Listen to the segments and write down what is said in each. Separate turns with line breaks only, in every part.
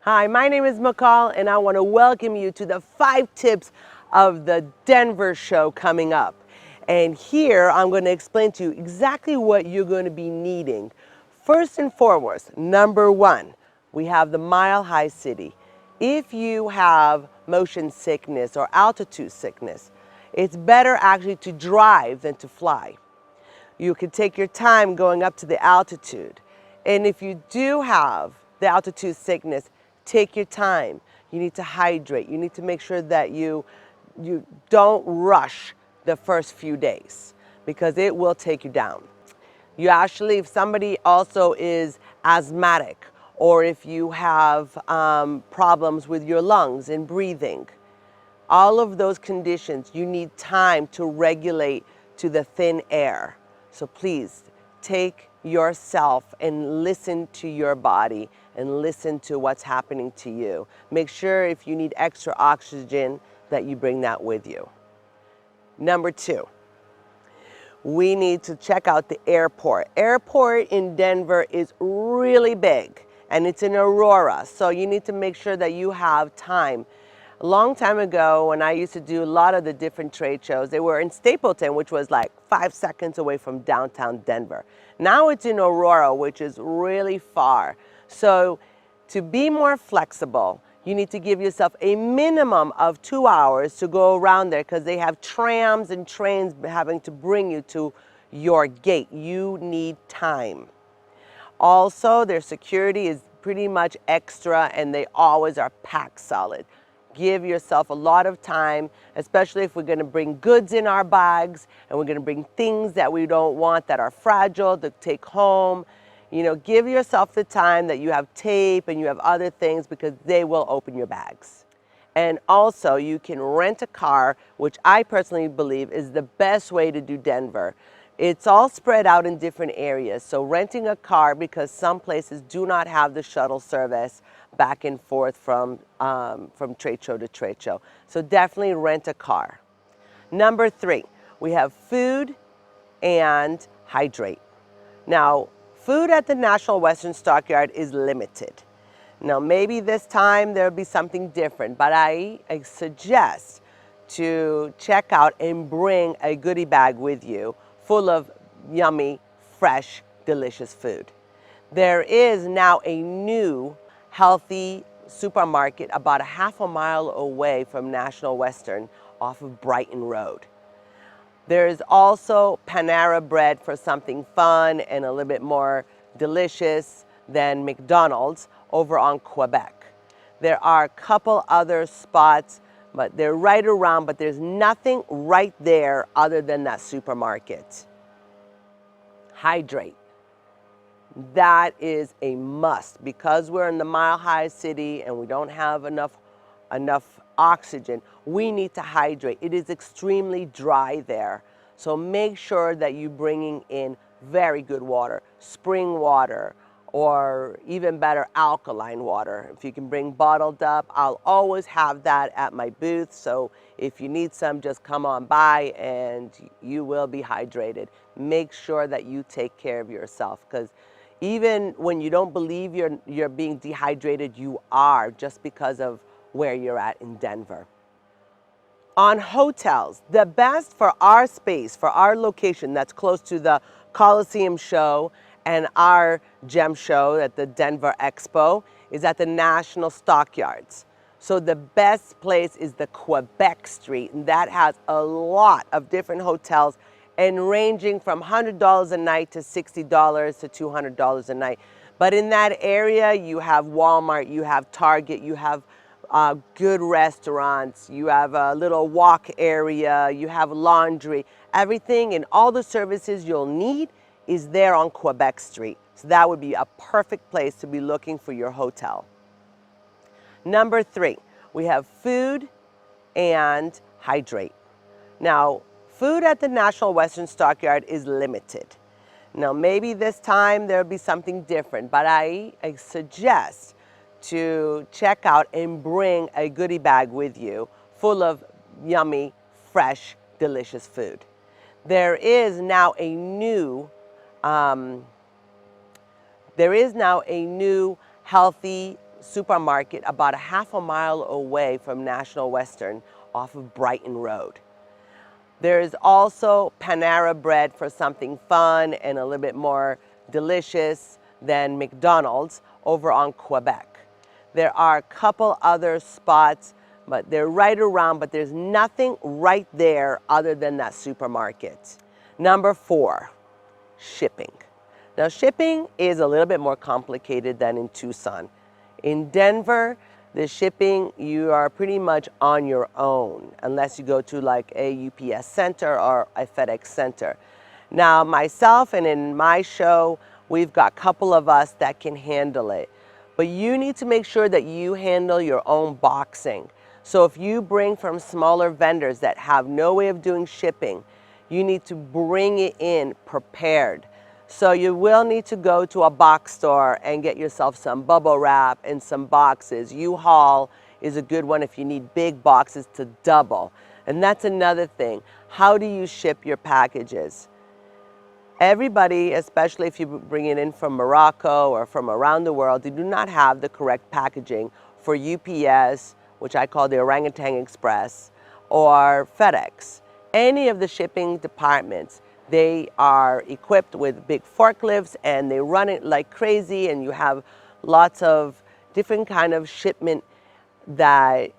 Hi, my name is Michal, and I want to welcome you to the 5 tips of the Denver show coming up. And here I'm going to explain to you exactly what you're going to be needing. First and foremost, number 1, we have the Mile High City. If you have motion sickness or altitude sickness, it's better actually to drive than to fly. You can take your time going up to the altitude. And if you do have the altitude sickness, take your time. You need to hydrate. You need to make sure that you don't rush the first few days because it will take you down. You actually, if somebody also is asthmatic or if you have problems with your lungs and breathing, all of those conditions, you need time to regulate to the thin air. So please take yourself and listen to your body and listen to what's happening to you. Make sure if you need extra oxygen that you bring that with you. Number 2, we need to check out the airport. Airport in Denver is really big and it's in Aurora, so you need to make sure that you have time. A long time ago, when I used to do a lot of the different trade shows, they were in Stapleton, which was like 5 seconds away from downtown Denver. Now it's in Aurora, which is really far. So to be more flexible, you need to give yourself a minimum of 2 hours to go around there because they have trams and trains having to bring you to your gate. You need time. Also, their security is pretty much extra and they always are packed solid. Give yourself a lot of time, especially if we're going to bring goods in our bags and we're going to bring things that we don't want that are fragile to take home. You know, give yourself the time that you have tape and you have other things because they will open your bags. And also, you can rent a car, which I personally believe is the best way to do Denver. It's all spread out in different areas, so renting a car, because some places do not have the shuttle service back and forth from trade show to trade show. So definitely rent a car. Number 3, we have food and hydrate. Now, food at the National Western Stockyard is limited. Now, maybe this time there'll be something different, but I suggest to check out and bring a goodie bag with you full of yummy, fresh, delicious food. There is now a new healthy supermarket about a half a mile away from National Western off of Brighton Road. There's also Panera Bread for something fun and a little bit more delicious than McDonald's over on Quebec. There are a couple other spots, but they're right around, but there's nothing right there other than that supermarket. Hydrate. That is a must because we're in the Mile High City and we don't have enough oxygen. We need to hydrate. It is extremely dry there. So make sure that you're bringing in very good water, spring water, or even better, alkaline water. If you can bring bottled up, I'll always have that at my booth. So if you need some, just come on by and you will be hydrated. Make sure that you take care of yourself because even when you don't believe you're being dehydrated, you are just because of where you're at in Denver. On hotels, the best for our space, for our location that's close to the Coliseum show and our gem show at the Denver Expo is at the National Stockyards. So the best place is the Quebec Street, and that has a lot of different hotels and ranging from $100 a night to $60 to $200 a night. But in that area, you have Walmart, you have Target, you have good restaurants, you have a little walk area, you have laundry, everything and all the services you'll need is there on Quebec Street. So that would be a perfect place to be looking for your hotel. Number 3, we have food and hydrate. Now, food at the National Western Stockyard is limited. Now, maybe this time there'll be something different, but I suggest to check out and bring a goodie bag with you full of yummy, fresh, delicious food. There is now a new healthy supermarket about a half a mile away from National Western off of Brighton Road. There's also Panera Bread for something fun and a little bit more delicious than McDonald's over on Quebec. There are a couple other spots, but they're right around, but there's nothing right there other than that supermarket. Number 4, shipping. Now, shipping is a little bit more complicated than in Tucson. In Denver, the shipping, you are pretty much on your own unless you go to like a UPS center or a FedEx center. Now, myself and in my show, we've got a couple of us that can handle it. But you need to make sure that you handle your own boxing. So if you bring from smaller vendors that have no way of doing shipping, you need to bring it in prepared. So you will need to go to a box store and get yourself some bubble wrap and some boxes. U-Haul is a good one if you need big boxes to double. And that's another thing. How do you ship your packages? Everybody, especially if you bring it in from Morocco or from around the world, they do not have the correct packaging for UPS, which I call the Orangutan Express, or FedEx. Any of the shipping departments, they are equipped with big forklifts and they run it like crazy, and you have lots of different kind of shipment that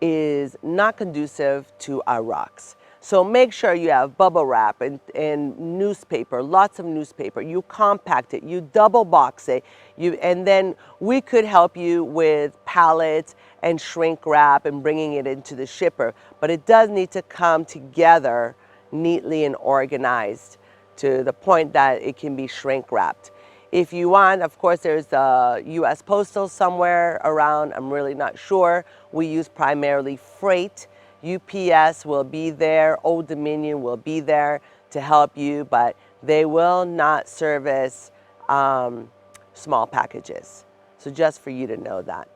is not conducive to our rocks. So make sure you have bubble wrap and newspaper, lots of newspaper. You compact it, you double box it, and then we could help you with pallets and shrink wrap and bringing it into the shipper. But it does need to come together neatly and organized to the point that it can be shrink wrapped. If you want, of course, there's a US Postal somewhere around, I'm really not sure. We use primarily freight. UPS will be there, Old Dominion will be there to help you, but they will not service small packages. So just for you to know that.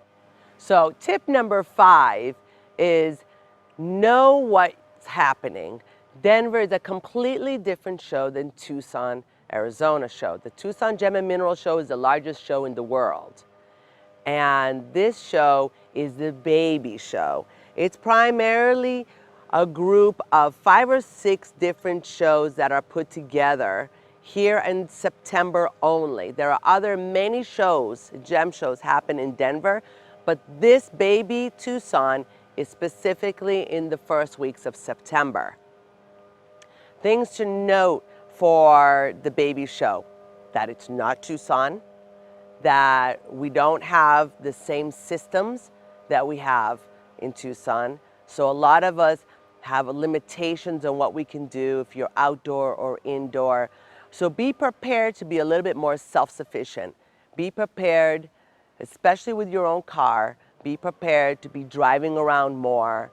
So tip number 5 is know what's happening. Denver is a completely different show than Tucson, Arizona show. The Tucson Gem and Mineral Show is the largest show in the world. And this show is the baby show. It's primarily a group of 5 or 6 different shows that are put together here in September only. There are many shows, gem shows happen in Denver, but this baby Tucson is specifically in the first weeks of September. Things to note for the baby show: that it's not Tucson, that we don't have the same systems that we have in Tucson. So a lot of us have limitations on what we can do if you're outdoor or indoor. So be prepared to be a little bit more self-sufficient. Be prepared, especially with your own car, be prepared to be driving around more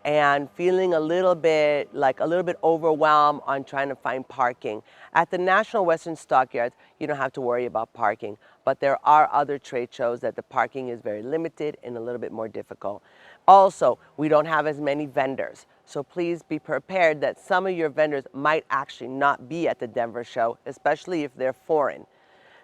and feeling a little bit overwhelmed on trying to find parking. At the National Western Stockyards, you don't have to worry about parking, but there are other trade shows that the parking is very limited and a little bit more difficult. Also, we don't have as many vendors, so please be prepared that some of your vendors might actually not be at the Denver show, especially if they're foreign.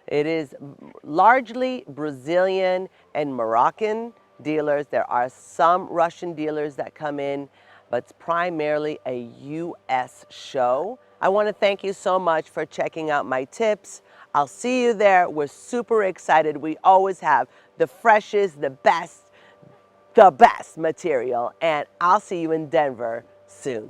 It is largely Brazilian and Moroccan dealers. There are some Russian dealers that come in, but it's primarily a U.S. show. I want to thank you so much for checking out my tips. I'll see you there. We're super excited. We always have the freshest, the best material, and I'll see you in Denver soon.